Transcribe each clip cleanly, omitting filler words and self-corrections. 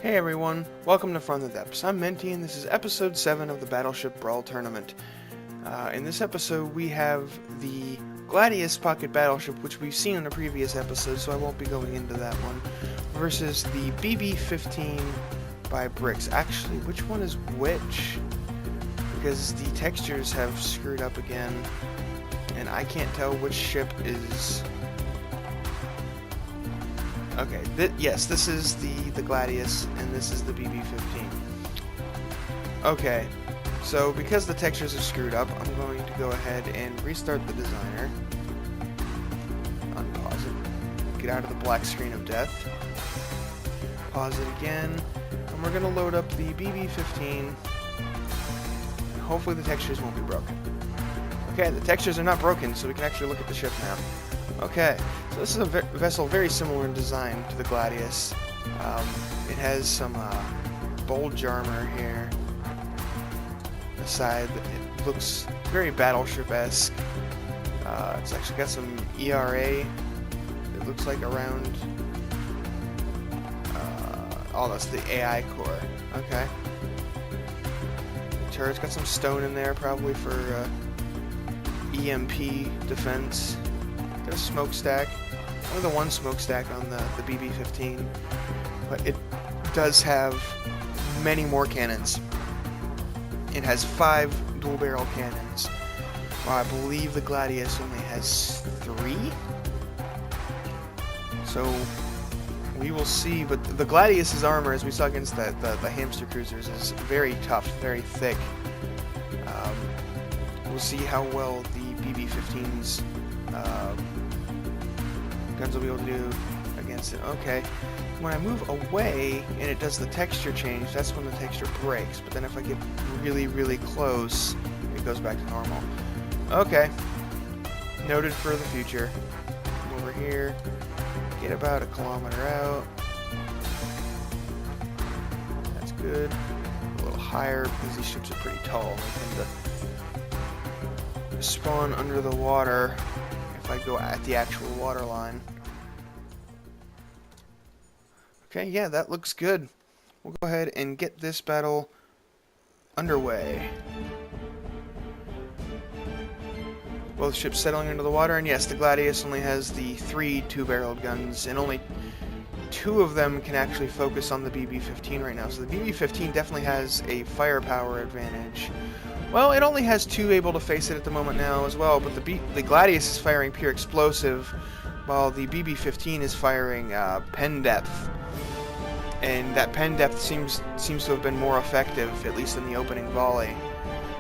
Hey everyone, welcome to From the Depths. I'm Menti and this is episode 7 of the Battleship Brawl tournament. In this episode we have the Gladius pocket battleship, which we've seen in a previous episode, so I won't be going into that one, versus the BB15 by Bricks. Actually, which one is which? Because the textures have screwed up again, and I can't tell which ship is... Okay, yes, this is the Gladius, and this is the BB15. Okay, so because the textures are screwed up, I'm going to go ahead and restart the designer. Unpause it. Get out of the black screen of death. Pause it again, and we're going to load up the BB15. Hopefully the textures won't be broken. Okay, the textures are not broken, so we can actually look at the ship now. Okay, so this is a vessel very similar in design to the Gladius. It has some bulge armor here. The side, it looks very Battleship-esque. It's actually got some ERA. It looks like around... oh, that's the AI core. Okay. The turret's got some stone in there, probably for EMP defense. There's a smokestack. Only the one smokestack on the BB15, but it does have many more cannons. It has 5 dual barrel cannons, while I believe the Gladius only has 3. So we will see, but the Gladius's armor, as we saw against the hamster cruisers, is very tough, very thick. We'll see how well the BB15's guns will be able to do against it. Okay, when I move away and it does the texture change, that's when the texture breaks. But then if I get really, really close, it goes back to normal. Okay, noted for the future. Come over here, get about 1 kilometer out. That's good. A little higher because these ships are pretty tall. They tend to spawn under the water if I go at the actual water line. Okay, yeah, that looks good. We'll go ahead and get this battle underway. Both ships settling into the water, and yes, the Gladius only has the 3 two-barreled guns, and only 2 of them can actually focus on the BB15 right now. So the BB15 definitely has a firepower advantage. Well, it only has 2 able to face it at the moment now as well, but the Gladius is firing pure explosive, while the BB15 is firing pen depth. And that pen depth seems to have been more effective, at least in the opening volley.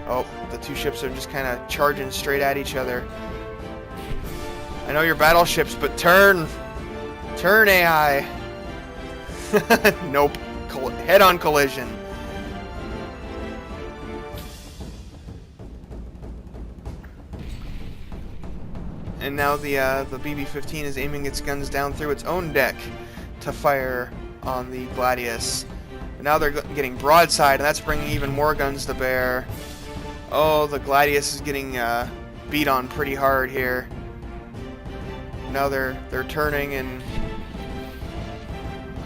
Oh, the 2 ships are just kind of charging straight at each other. I know you're battleships, but turn! Turn, AI! Nope. Head-on collision. And now the BB15 is aiming its guns down through its own deck to fire on the Gladius. But now they're getting broadside, and that's bringing even more guns to bear. Oh, the Gladius is getting beat on pretty hard here. Now they're turning, and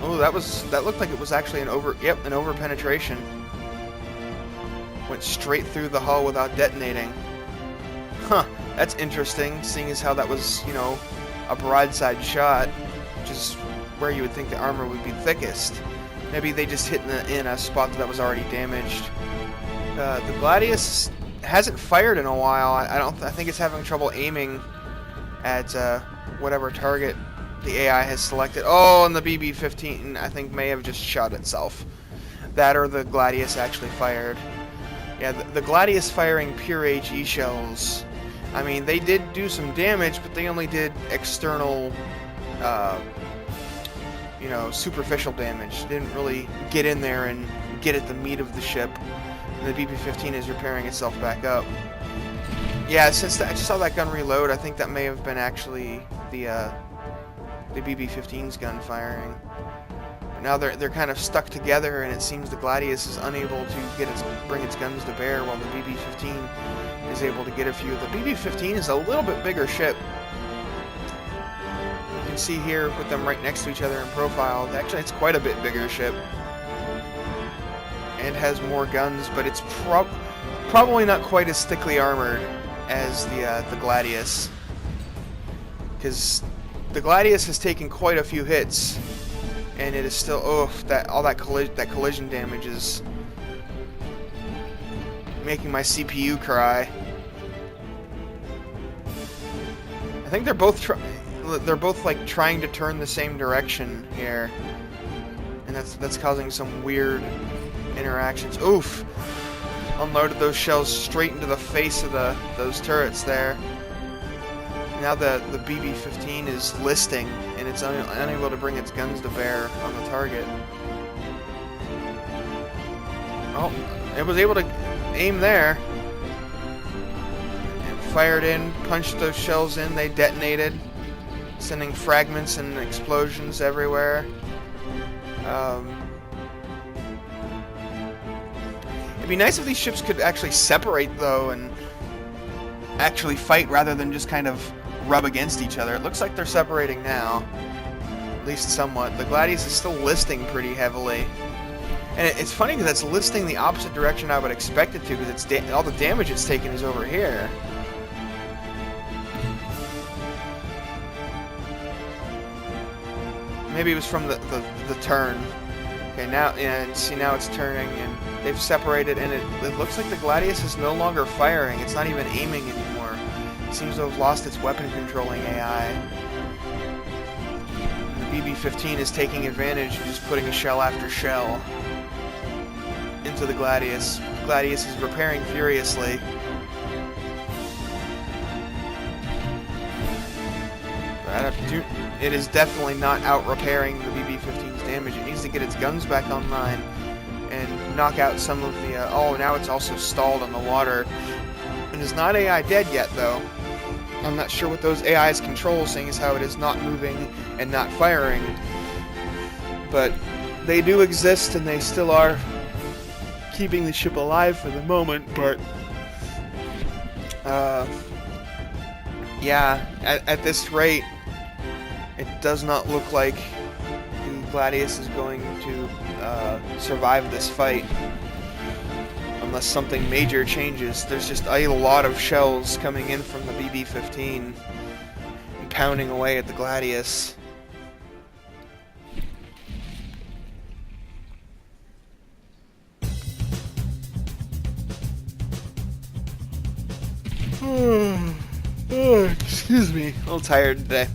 oh, that looked like it was actually an over penetration. Went straight through the hull without detonating. Huh, that's interesting, seeing as how that was, you know, a broadside shot, which is where you would think the armor would be thickest. Maybe they just hit in a spot that was already damaged. The Gladius hasn't fired in a while. I think it's having trouble aiming at whatever target the AI has selected. Oh, and the BB15 I think may have just shot itself. That or the Gladius actually fired. Yeah, the Gladius firing pure HE shells. I mean, they did do some damage, but they only did external, you know, superficial damage. Didn't really get in there and get at the meat of the ship. And the BB15 is repairing itself back up. Yeah, since I just saw that gun reload, I think that may have been actually the BB15's gun firing. But now they're kind of stuck together, and it seems the Gladius is unable to bring its guns to bear, while the BB15 is able to get a few. The BB15 is a little bit bigger ship. You can see here with them right next to each other in profile, actually it's quite a bit bigger ship. and has more guns, but it's probably not quite as thickly armored as the Gladius, because the Gladius has taken quite a few hits, and it is still all that collision damage is making my CPU cry. I think they're both like trying to turn the same direction here, and that's causing some weird interactions. Oof! Unloaded those shells straight into the face of those turrets there. Now the BB15 is listing, and it's unable to bring its guns to bear on the target. Oh, it was able to aim there. And fired in, punched those shells in, they detonated, sending fragments and explosions everywhere. It'd be nice if these ships could actually separate, though, and actually fight rather than just kind of rub against each other. It looks like they're separating now, at least somewhat. The Gladius is still listing pretty heavily. And it's funny because it's listing the opposite direction I would expect it to, because all the damage it's taken is over here. Maybe it was from the turn. Okay, now, yeah, see, now it's turning, and they've separated, and it looks like the Gladius is no longer firing. It's not even aiming anymore. It seems to have lost its weapon controlling AI. The BB15 is taking advantage of just putting shell after shell into the Gladius. Gladius is repairing furiously. It is definitely not out-repairing the BB-15's damage. It needs to get its guns back online and knock out some of the... oh, now it's also stalled on the water. It is not AI dead yet, though. I'm not sure what those AIs control, seeing as how it is not moving and not firing. But they do exist, and they still are keeping the ship alive for the moment, but... yeah, at this rate, it does not look like the Gladius is going to survive this fight unless something major changes. There's just a lot of shells coming in from the BB-15 and pounding away at the Gladius. Excuse me, a little tired today.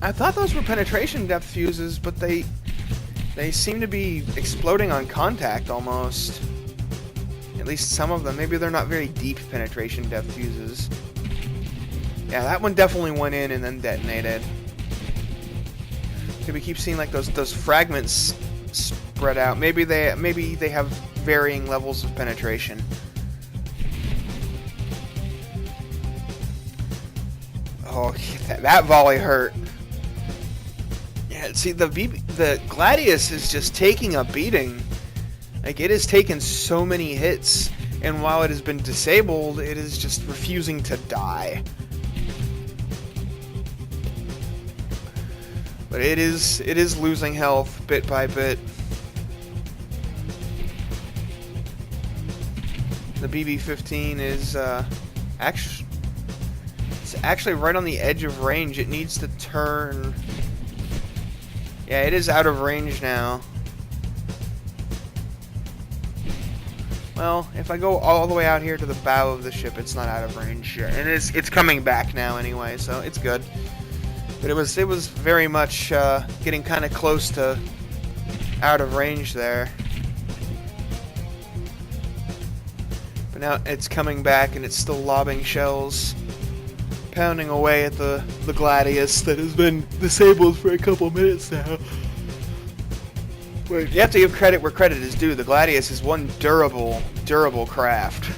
I thought those were penetration depth fuses, but they seem to be exploding on contact almost. At least some of them. Maybe they're not very deep penetration depth fuses. Yeah, that one definitely went in and then detonated. Okay, we keep seeing like those fragments spread out. Maybe they have varying levels of penetration. Oh, that volley hurt. Yeah, see, the Gladius is just taking a beating. Like, it has taken so many hits, and while it has been disabled, it is just refusing to die. But it is losing health bit by bit. The BB-15 is actually right on the edge of range. It needs to turn. Yeah, it is out of range now. Well, if I go all the way out here to the bow of the ship, it's not out of range yet. And it's coming back now anyway, so it's good. But it was very much getting kind of close to out of range there. But now it's coming back and it's still lobbing shells, pounding away at the Gladius that has been disabled for a couple minutes now. But you have to give credit where credit is due. The Gladius is one durable craft.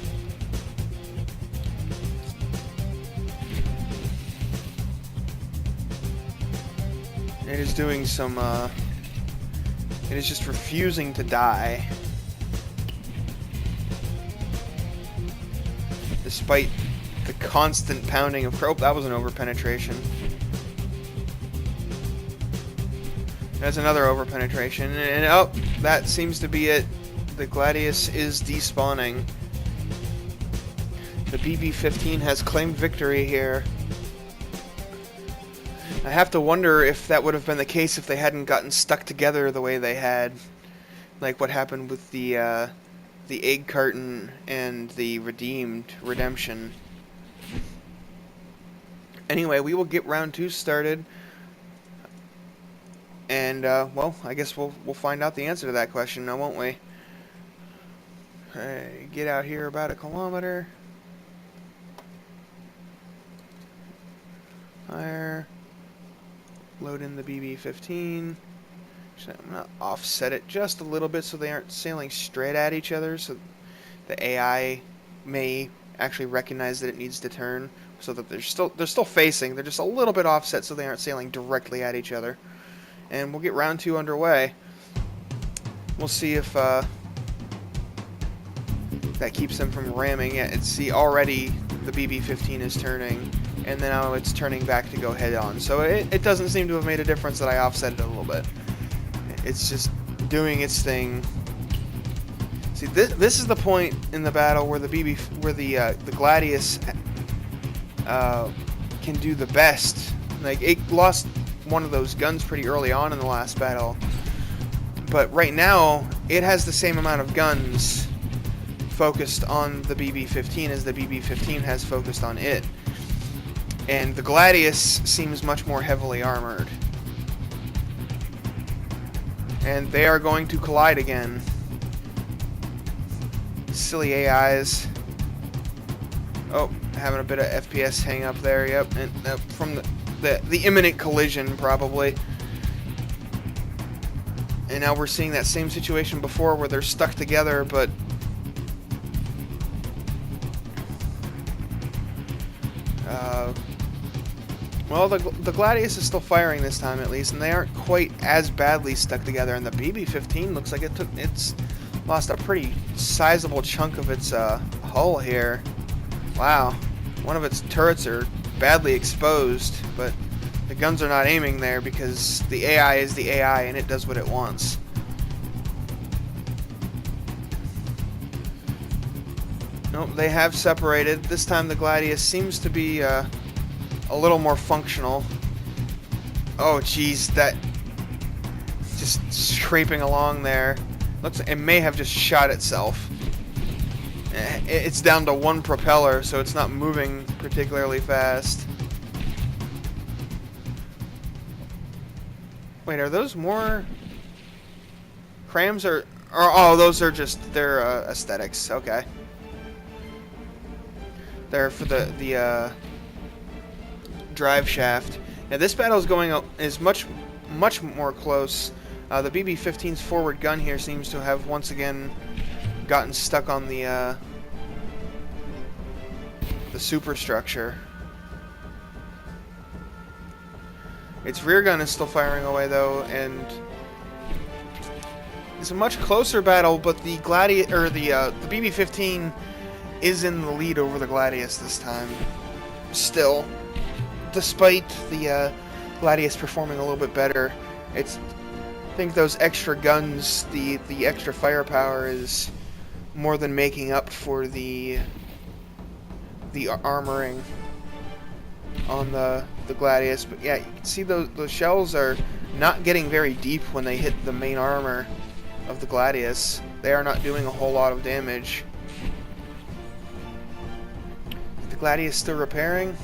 It is doing some, it is just refusing to die. Despite the constant pounding of... Oh, that was an over-penetration. There's another overpenetration, and oh, that seems to be it. The Gladius is despawning. The BB15 has claimed victory here. I have to wonder if that would have been the case if they hadn't gotten stuck together the way they had. Like what happened with the egg carton and the redemption. Anyway, we will get round 2 started. And, well, I guess we'll find out the answer to that question now, won't we? Get out here about 1 kilometer. Fire. Load in the BB15. I'm going to offset it just a little bit so they aren't sailing straight at each other, so the AI may actually recognize that it needs to turn, so that they're still facing. They're just a little bit offset so they aren't sailing directly at each other. And we'll get round 2 underway. We'll see if that keeps them from ramming. Yeah, see, already the BB15 is turning, and then now it's turning back to go head on. So it doesn't seem to have made a difference that I offset it a little bit. It's just doing its thing. See, this is the point in the battle where the Gladius can do the best. Like, it lost one of those guns pretty early on in the last battle, but right now it has the same amount of guns focused on the BB15 as the BB15 has focused on it, and the Gladius seems much more heavily armored, and they are going to collide again. Silly AIs. Oh, having a bit of FPS hang up there. Yep, and from the imminent collision, probably. And now we're seeing that same situation before where they're stuck together, but well, the Gladius is still firing this time at least, and they aren't quite as badly stuck together. And the BB15 looks like it's lost a pretty sizable chunk of its hull here. Wow, one of its turrets are badly exposed, but the guns are not aiming there because the AI is the AI and it does what it wants. Nope, they have separated. This time the Gladius seems to be a little more functional. Oh geez, that just scraping along there. Looks, it may have just shot itself. It's down to 1 propeller, so it's not moving particularly fast. Wait, are those more crams or oh, those are just their aesthetics. Okay, they're for the drive shaft. Now this battle is much more close. The BB-15's forward gun here seems to have once again gotten stuck on the superstructure. Its rear gun is still firing away though, and it's a much closer battle. But the Gladius or the BB-15 is in the lead over the Gladius this time. Still, despite the Gladius performing a little bit better, I think those extra guns, the extra firepower is more than making up for the armoring on the Gladius. But yeah, you can see those shells are not getting very deep when they hit the main armor of the Gladius. They are not doing a whole lot of damage. Is the Gladius still repairing?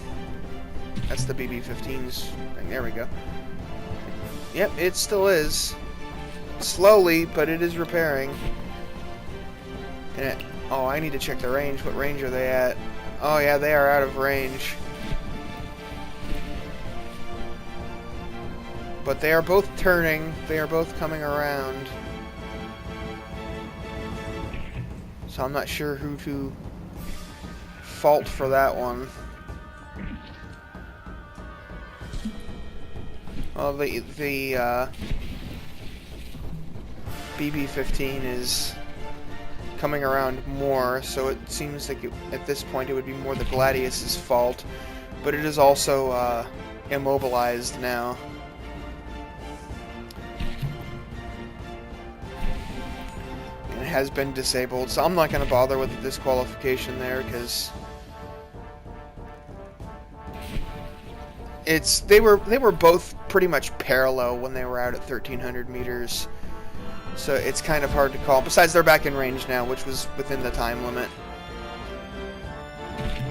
That's the BB-15's thing. There we go. Yep, it still is. Slowly, but it is repairing. And oh, I need to check the range. What range are they at? Oh yeah, they are out of range. But they are both turning. They are both coming around. So I'm not sure who to fault for that one. Well, the BB-15 is coming around more, so it seems like at this point it would be more the Gladius's fault, but it is also immobilized now. has been disabled, so I'm not going to bother with the disqualification there, because they were both pretty much parallel when they were out at 1,300 meters, so it's kind of hard to call. Besides, they're back in range now, which was within the time limit.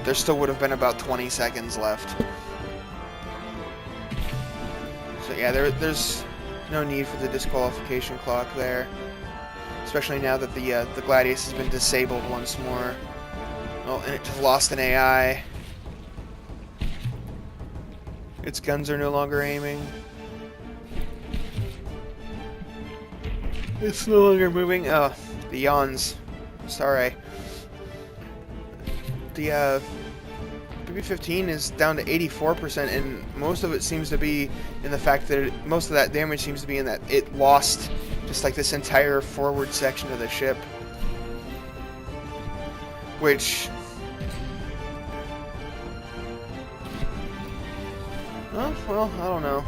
There still would have been about 20 seconds left. So yeah, there's no need for the disqualification clock there, especially now that the Gladius has been disabled once more. Oh, and it just lost an AI. Its guns are no longer aiming. It's no longer moving. Oh, the yawns. Sorry. The BB15 is down to 84%, and most of it seems to be in the fact that most of that damage seems to be in that it lost just like this entire forward section of the ship, which, oh, well, I don't know.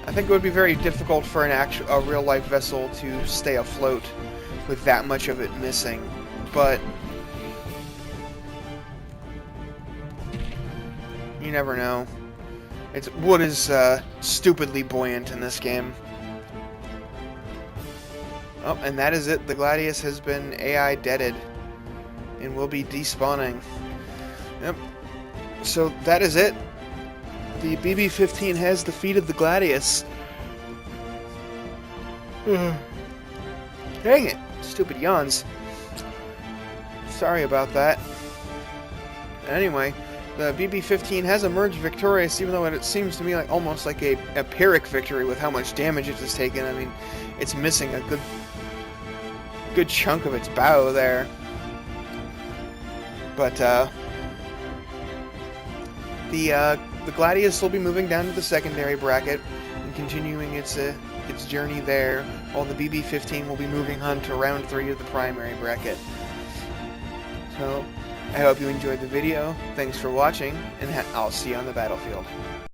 I think it would be very difficult for a real-life vessel to stay afloat with that much of it missing, but you never know. Wood is stupidly buoyant in this game. Oh, and that is it. The Gladius has been AI deaded and will be despawning. Yep. So that is it. The BB15 has defeated the Gladius. Dang it. Stupid yawns. Sorry about that. Anyway, the BB15 has emerged victorious, even though it seems to me like almost like a Pyrrhic victory with how much damage it has taken. I mean, it's missing a good chunk of its bow there. But the Gladius will be moving down to the secondary bracket and continuing its journey there, while the BB15 will be moving on to round 3 of the primary bracket. So, I hope you enjoyed the video. Thanks for watching, and I'll see you on the battlefield.